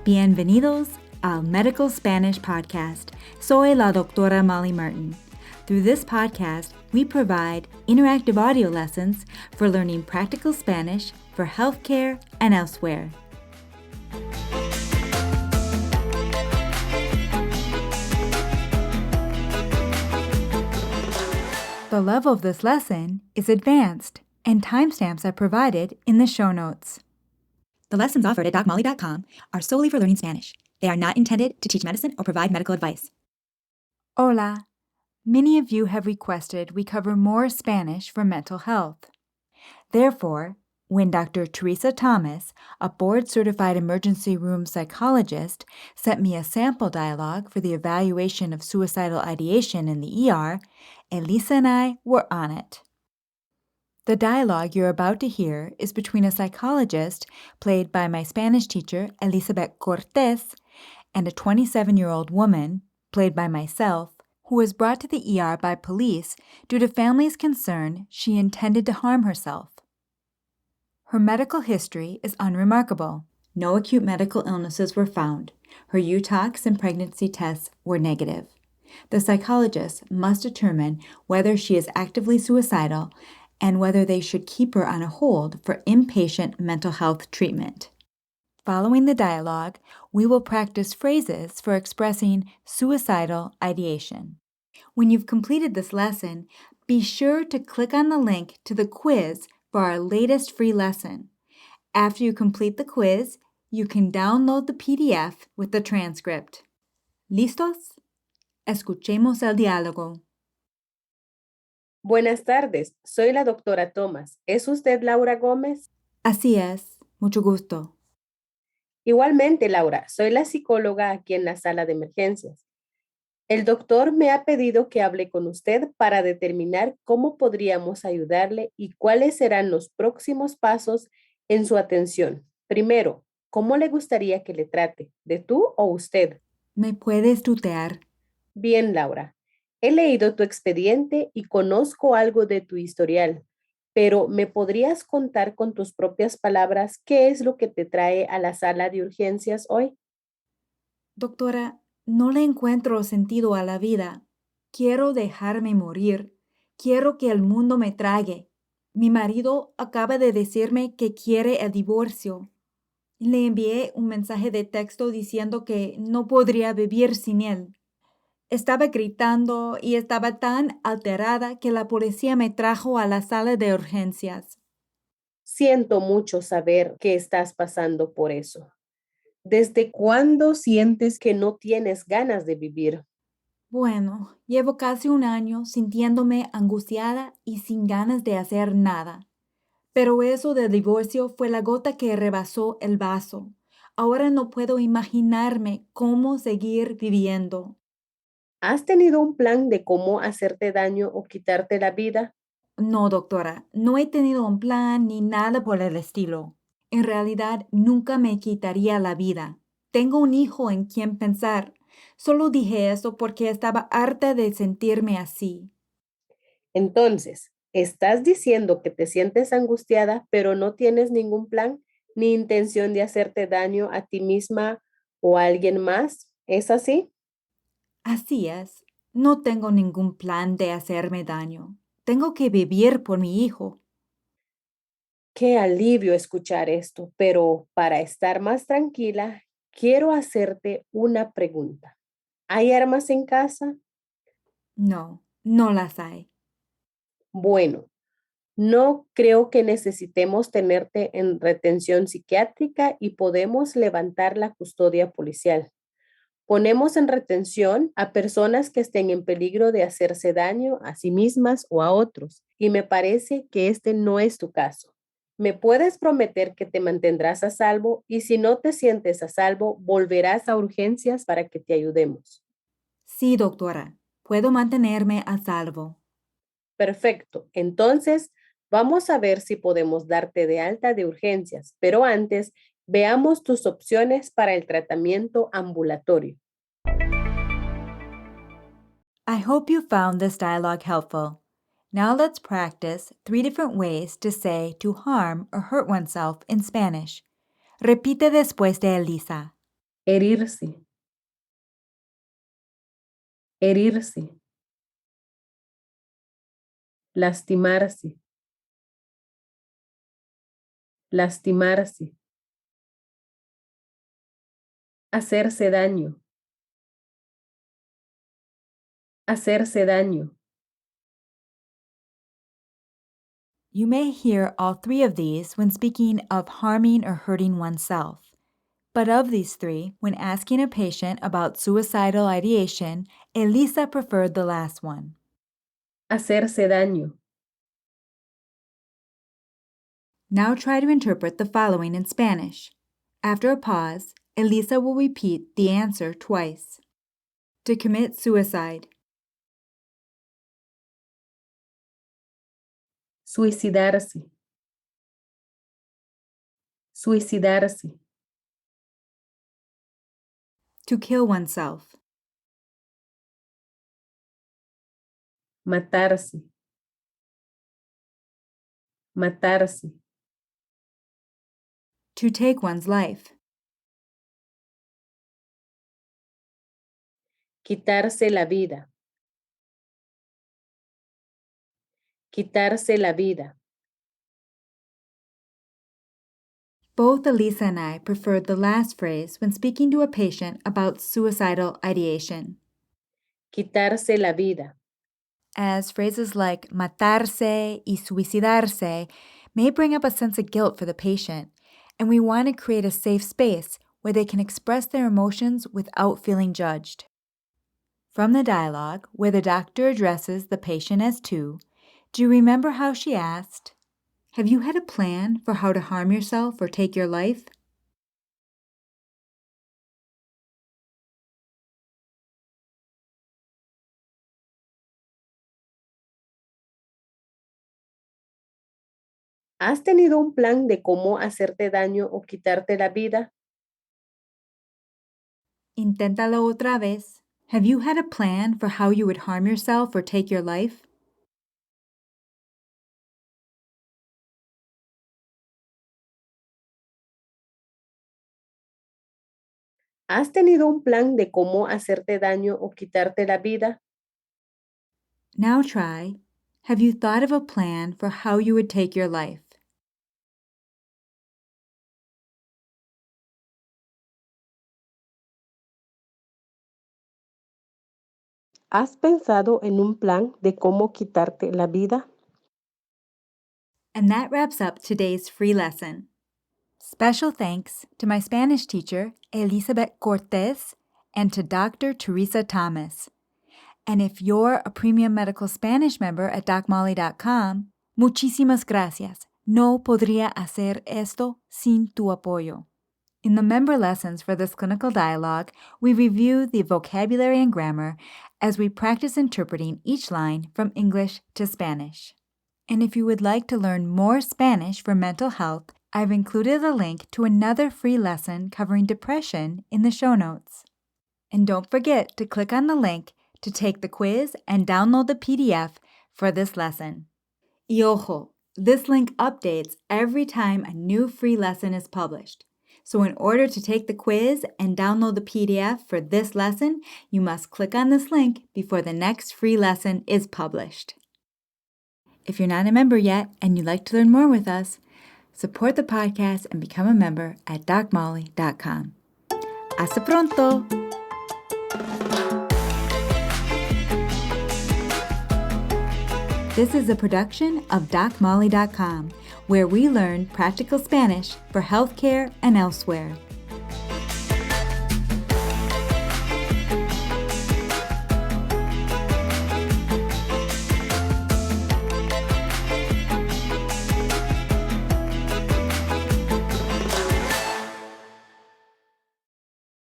Bienvenidos al Medical Spanish Podcast. Soy la doctora Molly Martin. Through this podcast, we provide interactive audio lessons for learning practical Spanish for healthcare and elsewhere. The level of this lesson is advanced, and timestamps are provided in the show notes. The lessons offered at DocMolly.com are solely for learning Spanish. They are not intended to teach medicine or provide medical advice. Hola. Many of you have requested we cover more Spanish for mental health. Therefore, when Dr. Teresa Thomas, a board-certified emergency room psychologist, sent me a sample dialogue for the evaluation of suicidal ideation in the ER, Elisa and I were on it. The dialogue you're about to hear is between a psychologist, played by my Spanish teacher, Elizabeth Cortez, and a 27-year-old woman, played by myself, who was brought to the ER by police due to family's concern she intended to harm herself. Her medical history is unremarkable. No acute medical illnesses were found. Her UTOX and pregnancy tests were negative. The psychologist must determine whether she is actively suicidal and whether they should keep her on a hold for inpatient mental health treatment. Following the dialogue, we will practice phrases for expressing suicidal ideation. When you've completed this lesson, be sure to click on the link to the quiz for our latest free lesson. After you complete the quiz, you can download the PDF with the transcript. ¿Listos? Escuchemos el diálogo. Buenas tardes, soy la doctora Thomas. ¿Es usted Laura Gómez? Así es, mucho gusto. Igualmente, Laura, soy la psicóloga aquí en la sala de emergencias. El doctor me ha pedido que hable con usted para determinar cómo podríamos ayudarle y cuáles serán los próximos pasos en su atención. Primero, ¿cómo le gustaría que le trate? ¿De tú o usted? ¿Me puedes tutear? Bien, Laura. He leído tu expediente y conozco algo de tu historial, pero ¿me podrías contar con tus propias palabras qué es lo que te trae a la sala de urgencias hoy? Doctora, no le encuentro sentido a la vida. Quiero dejarme morir. Quiero que el mundo me trague. Mi marido acaba de decirme que quiere el divorcio. Le envié un mensaje de texto diciendo que no podría vivir sin él. Estaba gritando y estaba tan alterada que la policía me trajo a la sala de urgencias. Siento mucho saber que estás pasando por eso. ¿Desde cuándo sientes que no tienes ganas de vivir? Bueno, llevo casi un año sintiéndome angustiada y sin ganas de hacer nada. Pero eso del divorcio fue la gota que rebasó el vaso. Ahora no puedo imaginarme cómo seguir viviendo. ¿Has tenido un plan de cómo hacerte daño o quitarte la vida? No, doctora, no he tenido un plan ni nada por el estilo. En realidad, nunca me quitaría la vida. Tengo un hijo en quien pensar. Solo dije eso porque estaba harta de sentirme así. Entonces, ¿estás diciendo que te sientes angustiada, pero no tienes ningún plan ni intención de hacerte daño a ti misma o a alguien más? ¿Es así? Así es, no tengo ningún plan de hacerme daño. Tengo que vivir por mi hijo. Qué alivio escuchar esto, pero para estar más tranquila, quiero hacerte una pregunta. ¿Hay armas en casa? No, no las hay. Bueno, no creo que necesitemos tenerte en retención psiquiátrica y podemos levantar la custodia policial. Ponemos en retención a personas que estén en peligro de hacerse daño a sí mismas o a otros, y me parece que este no es tu caso. ¿Me puedes prometer que te mantendrás a salvo y si no te sientes a salvo, volverás a urgencias para que te ayudemos? Sí, doctora, puedo mantenerme a salvo. Perfecto. Entonces, vamos a ver si podemos darte de alta de urgencias, pero antes, veamos tus opciones para el tratamiento ambulatorio. I hope you found this dialogue helpful. Now let's practice 3 different ways to say to harm or hurt oneself in Spanish. Repite después de Elisa. herirse, herirse, lastimarse, lastimarse, hacerse daño, hacerse daño. You may hear all three of these when speaking of harming or hurting oneself. But of these three, when asking a patient about suicidal ideation, Elisa preferred the last one. Hacerse daño. Now try to interpret the following in Spanish. After a pause, Elisa will repeat the answer twice. To commit suicide. Suicidarse, suicidarse, To kill oneself. matarse, matarse, To take one's life. quitarse la vida, quitarse la vida. Both Elisa and I preferred the last phrase when speaking to a patient about suicidal ideation, Quitarse la vida. as phrases like matarse y suicidarse may bring up a sense of guilt for the patient, and we want to create a safe space where they can express their emotions without feeling judged. From the dialogue, where the doctor addresses the patient as two, do you remember how she asked, "Have you had a plan for how to harm yourself or take your life?" ¿Has tenido un plan de cómo hacerte daño o quitarte la vida? Inténtalo otra vez. Have you had a plan for how you would harm yourself or take your life? ¿Has tenido un plan de cómo hacerte daño o quitarte la vida? Now try, have you thought of a plan for how you would take your life? ¿Has pensado en un plan de cómo quitarte la vida? And that wraps up today's free lesson. Special thanks to my Spanish teacher, Elizabeth Cortez, and to Dr. Teresa Thomas. And if you're a premium medical Spanish member at docmolly.com, muchísimas gracias. No podría hacer esto sin tu apoyo. In the member lessons for this clinical dialogue, we review the vocabulary and grammar as we practice interpreting each line from English to Spanish. And if you would like to learn more Spanish for mental health, I've included a link to another free lesson covering depression in the show notes. And don't forget to click on the link to take the quiz and download the PDF for this lesson. Y ojo, this link updates every time a new free lesson is published. So in order to take the quiz and download the PDF for this lesson, you must click on this link before the next free lesson is published. If you're not a member yet and you'd like to learn more with us, support the podcast and become a member at docmolly.com. Hasta pronto! This is a production of docmolly.com, where we learn practical Spanish for healthcare and elsewhere.